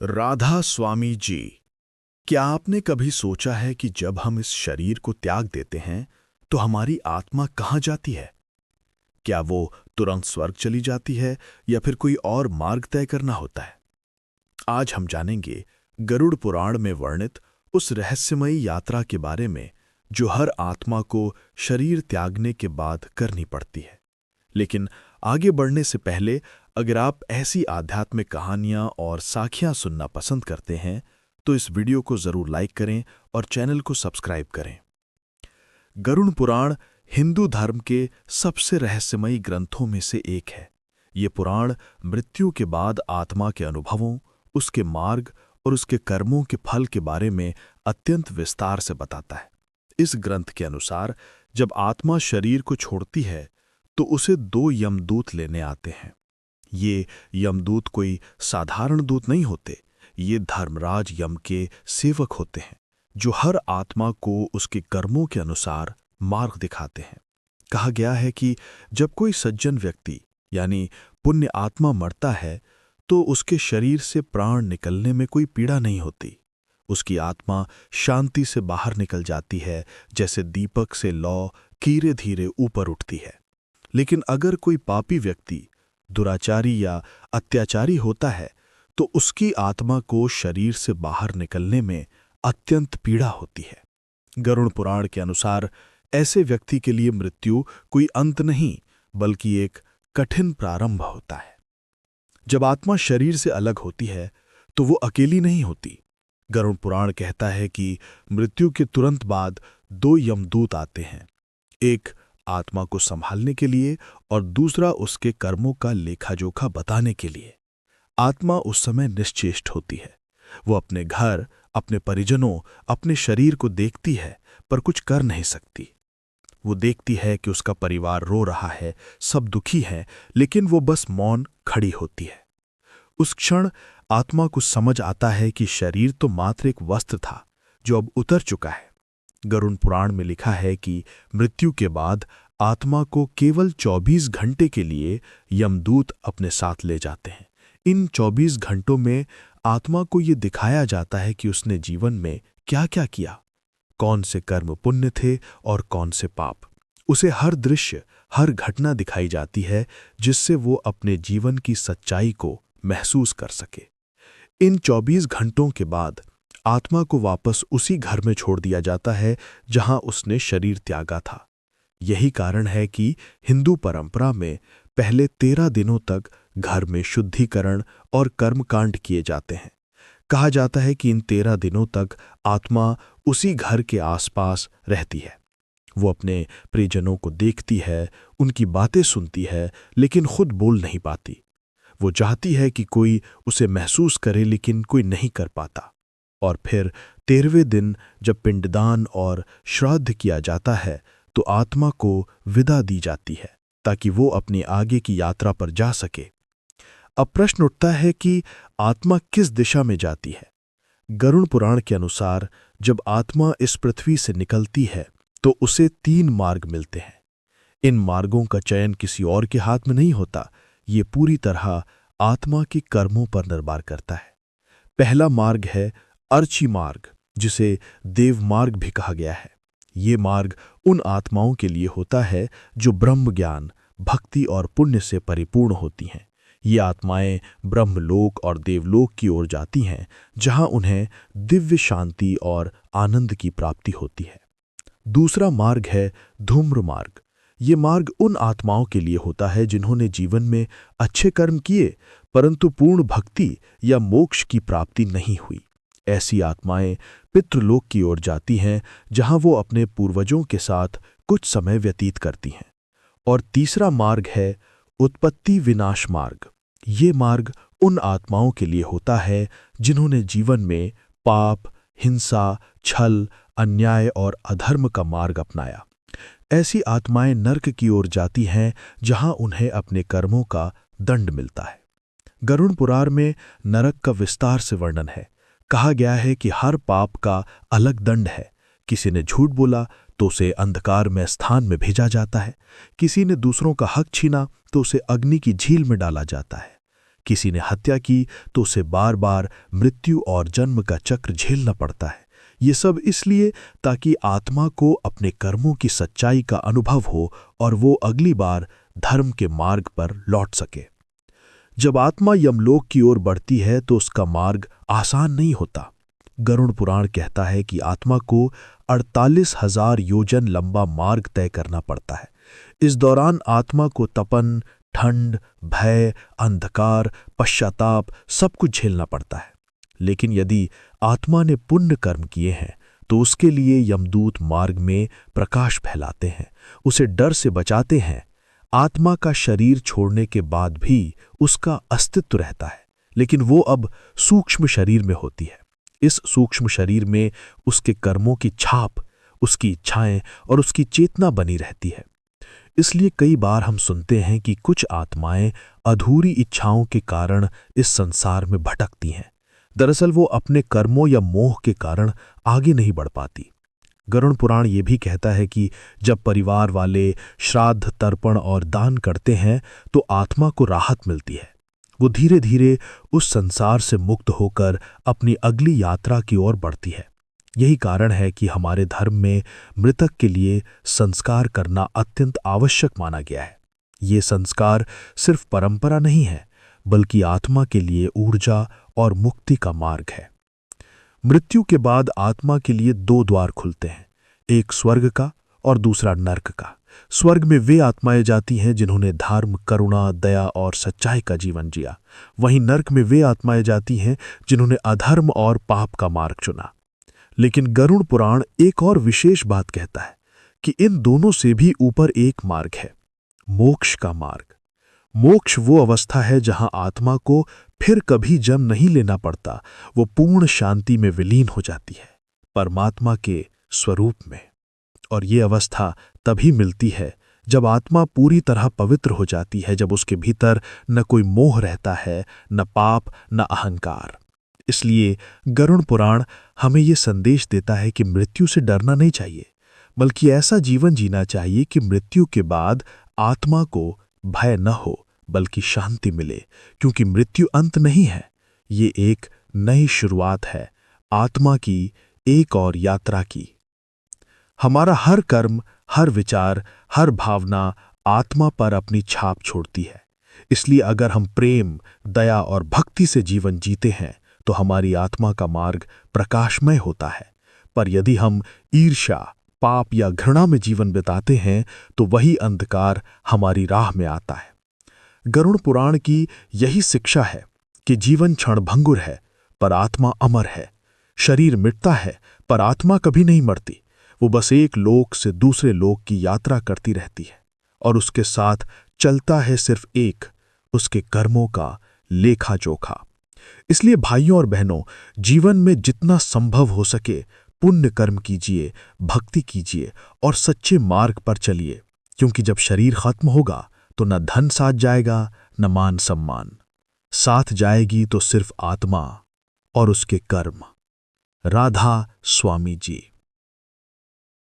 राधा स्वामी जी, क्या आपने कभी सोचा है कि जब हम इस शरीर को त्याग देते हैं तो हमारी आत्मा कहाँ जाती है? क्या वो तुरंत स्वर्ग चली जाती है या फिर कोई और मार्ग तय करना होता है? आज हम जानेंगे गरुड़ पुराण में वर्णित उस रहस्यमयी यात्रा के बारे में जो हर आत्मा को शरीर त्यागने के बाद करनी पड़ती है। लेकिन आगे बढ़ने से पहले अगर आप ऐसी आध्यात्मिक कहानियां और साखियां सुनना पसंद करते हैं तो इस वीडियो को जरूर लाइक करें और चैनल को सब्सक्राइब करें। गरुड़ पुराण हिंदू धर्म के सबसे रहस्यमयी ग्रंथों में से एक है। ये पुराण मृत्यु के बाद आत्मा के अनुभवों, उसके मार्ग और उसके कर्मों के फल के बारे में अत्यंत विस्तार से बताता है। इस ग्रंथ के अनुसार जब आत्मा शरीर को छोड़ती है तो उसे दो यमदूत लेने आते हैं। ये यमदूत कोई साधारण दूत नहीं होते, ये धर्मराज यम के सेवक होते हैं जो हर आत्मा को उसके कर्मों के अनुसार मार्ग दिखाते हैं। कहा गया है कि जब कोई सज्जन व्यक्ति यानी पुण्य आत्मा मरता है तो उसके शरीर से प्राण निकलने में कोई पीड़ा नहीं होती। उसकी आत्मा शांति से बाहर निकल जाती है, जैसे दीपक से लौ धीरे धीरे ऊपर उठती है। लेकिन अगर कोई पापी व्यक्ति दुराचारी या अत्याचारी होता है तो उसकी आत्मा को शरीर से बाहर निकलने में अत्यंत पीड़ा होती है। गरुड़ पुराण के अनुसार ऐसे व्यक्ति के लिए मृत्यु कोई अंत नहीं बल्कि एक कठिन प्रारंभ होता है। जब आत्मा शरीर से अलग होती है तो वो अकेली नहीं होती। गरुड़ पुराण कहता है कि मृत्यु के तुरंत बाद दो यमदूत आते हैं, एक आत्मा को संभालने के लिए और दूसरा उसके कर्मों का लेखा-जोखा बताने के लिए। आत्मा उस समय निश्चेष्ट होती है। वो अपने घर, अपने परिजनों, अपने शरीर को देखती है पर कुछ कर नहीं सकती। वो देखती है कि उसका परिवार रो रहा है, सब दुखी हैं, लेकिन वो बस मौन खड़ी होती है। उस क्षण आत्मा को समझ आता है कि शरीर तो मात्र एक वस्त्र था जो अब उतर चुका है। गरुड़ पुराण में लिखा है कि मृत्यु के बाद आत्मा को केवल 24 घंटे के लिए यमदूत अपने साथ ले जाते हैं। इन 24 घंटों में आत्मा को ये दिखाया जाता है कि उसने जीवन में क्या क्या किया, कौन से कर्म पुण्य थे और कौन से पाप। उसे हर दृश्य, हर घटना दिखाई जाती है जिससे वो अपने जीवन की सच्चाई को महसूस कर सके। इन 24 घंटों के बाद आत्मा को वापस उसी घर में छोड़ दिया जाता है जहां उसने शरीर त्यागा था। यही कारण है कि हिंदू परंपरा में पहले 13 दिनों तक घर में शुद्धिकरण और कर्मकांड किए जाते हैं। कहा जाता है कि इन 13 दिनों तक आत्मा उसी घर के आसपास रहती है। वो अपने परिजनों को देखती है, उनकी बातें सुनती है, लेकिन खुद बोल नहीं पाती। वो चाहती है कि कोई उसे महसूस करे, लेकिन कोई नहीं कर पाता। और फिर 13वें दिन जब पिंडदान और श्राद्ध किया जाता है तो आत्मा को विदा दी जाती है ताकि वो अपनी आगे की यात्रा पर जा सके। अब प्रश्न उठता है कि आत्मा किस दिशा में जाती है। गरुड़ पुराण के अनुसार जब आत्मा इस पृथ्वी से निकलती है तो उसे 3 मार्ग मिलते हैं। इन मार्गों का चयन किसी और के हाथ में नहीं होता, ये पूरी तरह आत्मा के कर्मों पर निर्भर करता है। पहला मार्ग है अर्ची मार्ग, जिसे देव मार्ग भी कहा गया है। ये मार्ग उन आत्माओं के लिए होता है जो ब्रह्म ज्ञान, भक्ति और पुण्य से परिपूर्ण होती हैं। ये आत्माएं ब्रह्मलोक और देवलोक की ओर जाती हैं जहां उन्हें दिव्य शांति और आनंद की प्राप्ति होती है। दूसरा मार्ग है धूम्र मार्ग। ये मार्ग उन आत्माओं के लिए होता है जिन्होंने जीवन में अच्छे कर्म किए परंतु पूर्ण भक्ति या मोक्ष की प्राप्ति नहीं हुई। ऐसी आत्माएं पितृलोक की ओर जाती हैं जहां वो अपने पूर्वजों के साथ कुछ समय व्यतीत करती हैं। और तीसरा मार्ग है उत्पत्ति विनाश मार्ग। ये मार्ग उन आत्माओं के लिए होता है जिन्होंने जीवन में पाप, हिंसा, छल, अन्याय और अधर्म का मार्ग अपनाया। ऐसी आत्माएं नरक की ओर जाती हैं जहां उन्हें अपने कर्मों का दंड मिलता है। गरुड़ पुराण में नरक का विस्तार से वर्णन है। कहा गया है कि हर पाप का अलग दंड है। किसी ने झूठ बोला तो उसे अंधकार में स्थान में भेजा जाता है। किसी ने दूसरों का हक छीना तो उसे अग्नि की झील में डाला जाता है। किसी ने हत्या की तो उसे बार बार मृत्यु और जन्म का चक्र झेलना पड़ता है। ये सब इसलिए ताकि आत्मा को अपने कर्मों की सच्चाई का अनुभव हो और वो अगली बार धर्म के मार्ग पर लौट सके। जब आत्मा यमलोक की ओर बढ़ती है तो उसका मार्ग आसान नहीं होता। गरुड़ पुराण कहता है कि आत्मा को 48,000 योजन लंबा मार्ग तय करना पड़ता है। इस दौरान आत्मा को तपन, ठंड, भय, अंधकार, पश्चाताप सब कुछ झेलना पड़ता है। लेकिन यदि आत्मा ने पुण्य कर्म किए हैं तो उसके लिए यमदूत मार्ग में प्रकाश फैलाते हैं, उसे डर से बचाते हैं। आत्मा का शरीर छोड़ने के बाद भी उसका अस्तित्व रहता है, लेकिन वो अब सूक्ष्म शरीर में होती है। इस सूक्ष्म शरीर में उसके कर्मों की छाप, उसकी इच्छाएं और उसकी चेतना बनी रहती है। इसलिए कई बार हम सुनते हैं कि कुछ आत्माएं अधूरी इच्छाओं के कारण इस संसार में भटकती हैं। दरअसल वो अपने कर्मों या मोह के कारण आगे नहीं बढ़ पाती। गरुड़ पुराण ये भी कहता है कि जब परिवार वाले श्राद्ध, तर्पण और दान करते हैं तो आत्मा को राहत मिलती है। वो धीरे धीरे उस संसार से मुक्त होकर अपनी अगली यात्रा की ओर बढ़ती है। यही कारण है कि हमारे धर्म में मृतक के लिए संस्कार करना अत्यंत आवश्यक माना गया है। ये संस्कार सिर्फ परंपरा नहीं है, बल्कि आत्मा के लिए ऊर्जा और मुक्ति का मार्ग है। मृत्यु के बाद आत्मा के लिए 2 द्वार खुलते हैं, एक स्वर्ग का और दूसरा नर्क का। स्वर्ग में वे आत्माएं जाती हैं जिन्होंने धर्म, करुणा, दया और सच्चाई का जीवन जिया। वहीं नर्क में वे आत्माएं जाती हैं जिन्होंने अधर्म और पाप का मार्ग चुना। लेकिन गरुड़ पुराण एक और विशेष बात कहता है कि इन दोनों से भी ऊपर एक मार्ग है, मोक्ष का मार्ग। मोक्ष वो अवस्था है जहां आत्मा को फिर कभी जन्म नहीं लेना पड़ता। वो पूर्ण शांति में विलीन हो जाती है, परमात्मा के स्वरूप में। और ये अवस्था तभी मिलती है जब आत्मा पूरी तरह पवित्र हो जाती है, जब उसके भीतर न कोई मोह रहता है, न पाप, न अहंकार। इसलिए गरुड़ पुराण हमें ये संदेश देता है कि मृत्यु से डरना नहीं चाहिए, बल्कि ऐसा जीवन जीना चाहिए कि मृत्यु के बाद आत्मा को भय न हो, बल्कि शांति मिले। क्योंकि मृत्यु अंत नहीं है, ये एक नई शुरुआत है, आत्मा की एक और यात्रा की। हमारा हर कर्म, हर विचार, हर भावना आत्मा पर अपनी छाप छोड़ती है। इसलिए अगर हम प्रेम, दया और भक्ति से जीवन जीते हैं तो हमारी आत्मा का मार्ग प्रकाशमय होता है। पर यदि हम ईर्ष्या, पाप या घृणा में जीवन बिताते हैं तो वही अंधकार हमारी राह में आता है। गरुड़ पुराण की यही शिक्षा है कि जीवन क्षणभंगुर है पर आत्मा अमर है। शरीर मिटता है पर आत्मा कभी नहीं मरती। वो बस एक लोक से दूसरे लोक की यात्रा करती रहती है और उसके साथ चलता है सिर्फ एक, उसके कर्मों का लेखा जोखा। इसलिए भाइयों और बहनों, जीवन में जितना संभव हो सके पुण्य कर्म कीजिए, भक्ति कीजिए और सच्चे मार्ग पर चलिए। क्योंकि जब शरीर खत्म होगा तो न धन साथ जाएगा, न मान सम्मान। साथ जाएगी तो सिर्फ आत्मा और उसके कर्म। राधा स्वामी जी।